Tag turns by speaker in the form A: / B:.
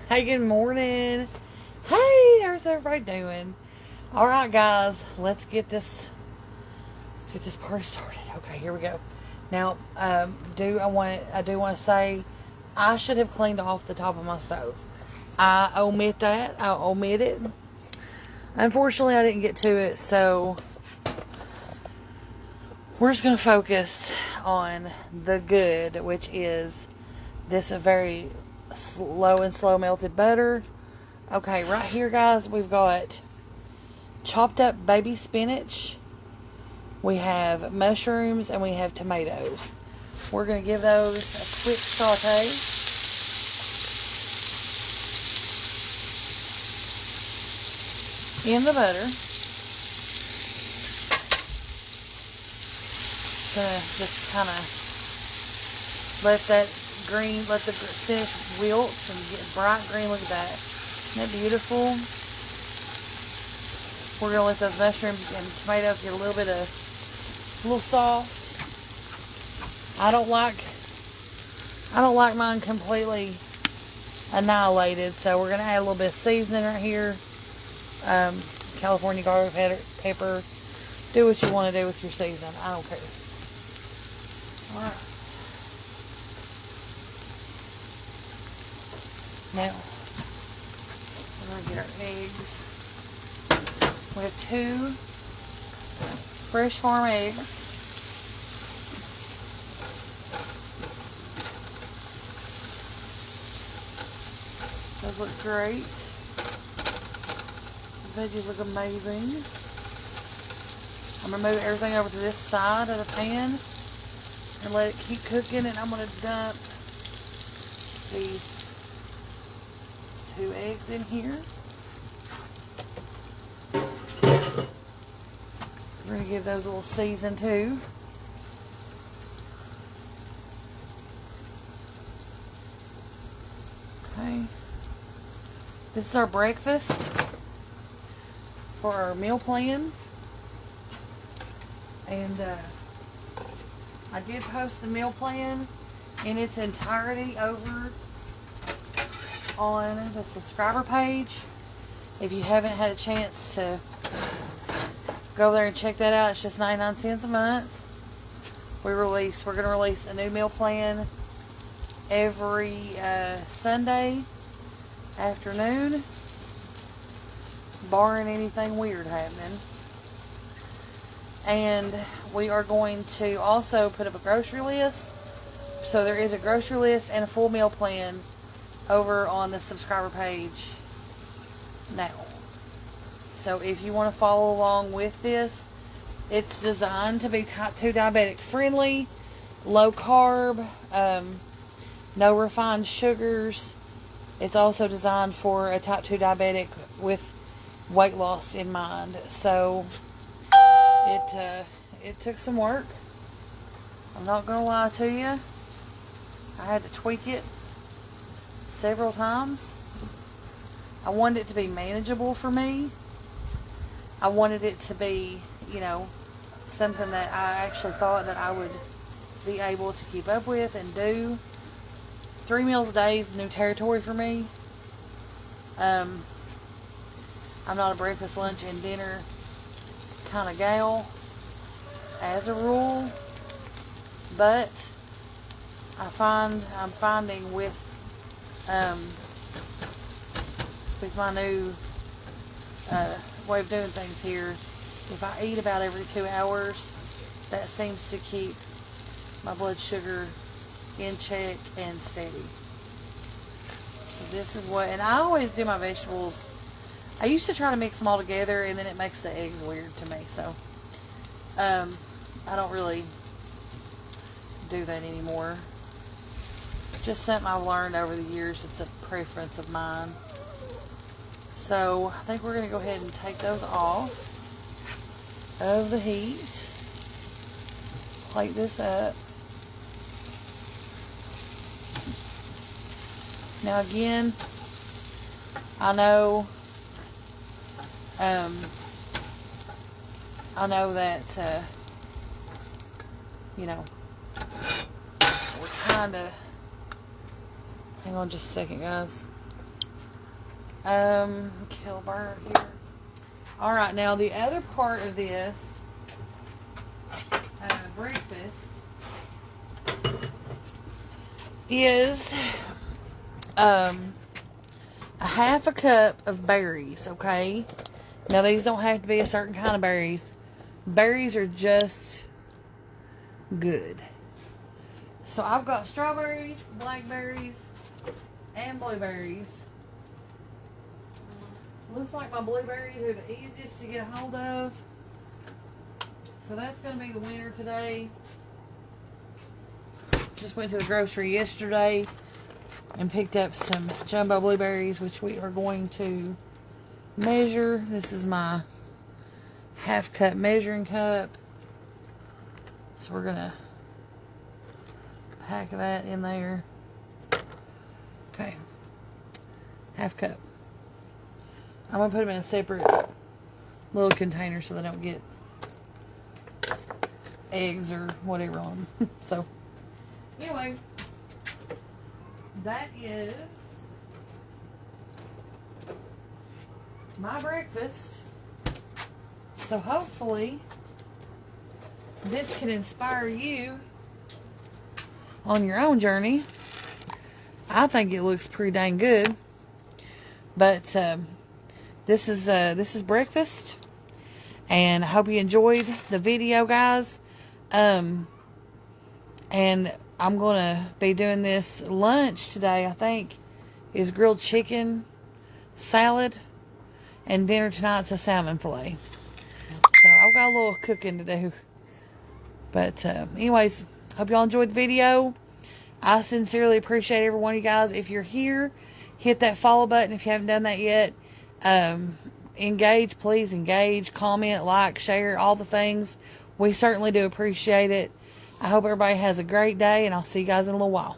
A: Hey, good morning. Hey, how's everybody doing? All right, guys, let's get this party started. Okay, here we go. Now, I do want to say I should have cleaned off the top of my stove. I omit it. Unfortunately, I didn't get to it, so we're just going to focus on the good, which is this very slow melted butter. Okay, right here, guys, we've got chopped up baby spinach. We have mushrooms and we have tomatoes. We're going to give those a quick saute. In the butter. Gonna just kind of let the spinach wilt and get bright green. Look at that. Isn't that beautiful? We're gonna let those mushrooms and tomatoes get a little soft. I don't like mine completely annihilated, so we're gonna add a little bit of seasoning right here. California garlic pepper. Do what you want to do with your seasoning. I don't care. Alright. Now, we're going to get our eggs. We have 2 fresh farm eggs. Those look great. The veggies look amazing. I'm going to move everything over to this side of the pan and let it keep cooking, and I'm going to dump these 2 eggs in here. We're going to give those a little season too. Okay. This is our breakfast for our meal plan. And I did post the meal plan in its entirety over on the subscriber page. If you haven't had a chance to go there and check that out, it's just 99 cents a month. We're going to release a new meal plan every Sunday afternoon, barring anything weird happening. And we are going to also put up a grocery list. So there is a grocery list and a full meal plan over on the subscriber page now. So if you want to follow along with this, it's designed to be type 2 diabetic friendly, low carb, no refined sugars. It's also designed for a type 2 diabetic with weight loss in mind. So it took some work. I'm not going to lie to you. I had to tweak it several times. I wanted it to be manageable for me. I wanted it to be, something that I actually thought that I would be able to keep up with and do. 3 meals a day is new territory for me. I'm not a breakfast, lunch, and dinner kind of gal as a rule, but I'm finding with my new way of doing things here, if I eat about every 2 hours, that seems to keep my blood sugar in check and steady. So this is and I always do my vegetables. I used to try to mix them all together, and then it makes the eggs weird to me. So, I don't really do that anymore. Just something I've learned over the years. It's a preference of mine. So, I think we're going to go ahead and take those off of the heat. Plate this up. Now again, I know that, we're trying to, hang on just a second, guys. Kill burner here. All right, now the other part of this breakfast is a half a cup of berries, okay? Now these don't have to be a certain kind of berries. Berries are just good. So I've got strawberries, blackberries, and blueberries. Looks like my blueberries are the easiest to get a hold of. So that's going to be the winner today. Just went to the grocery yesterday and picked up some jumbo blueberries, which we are going to measure. This is my half cup measuring cup. So we're going to pack that in there. Okay. Half cup. I'm going to put them in a separate little container so they don't get eggs or whatever on them. So, anyway, that is my breakfast. So, hopefully, this can inspire you on your own journey. I think it looks pretty dang good. But, this is breakfast. And I hope you enjoyed the video, guys. And I'm going to be doing this lunch today, I think, is grilled chicken, salad, and dinner tonight's a salmon fillet. So I've got a little cooking to do. But anyways, hope y'all enjoyed the video. I sincerely appreciate every one of you guys. If you're here, hit that follow button if you haven't done that yet. Engage, please engage, comment, like, share, all the things. We certainly do appreciate it. I hope everybody has a great day, and I'll see you guys in a little while.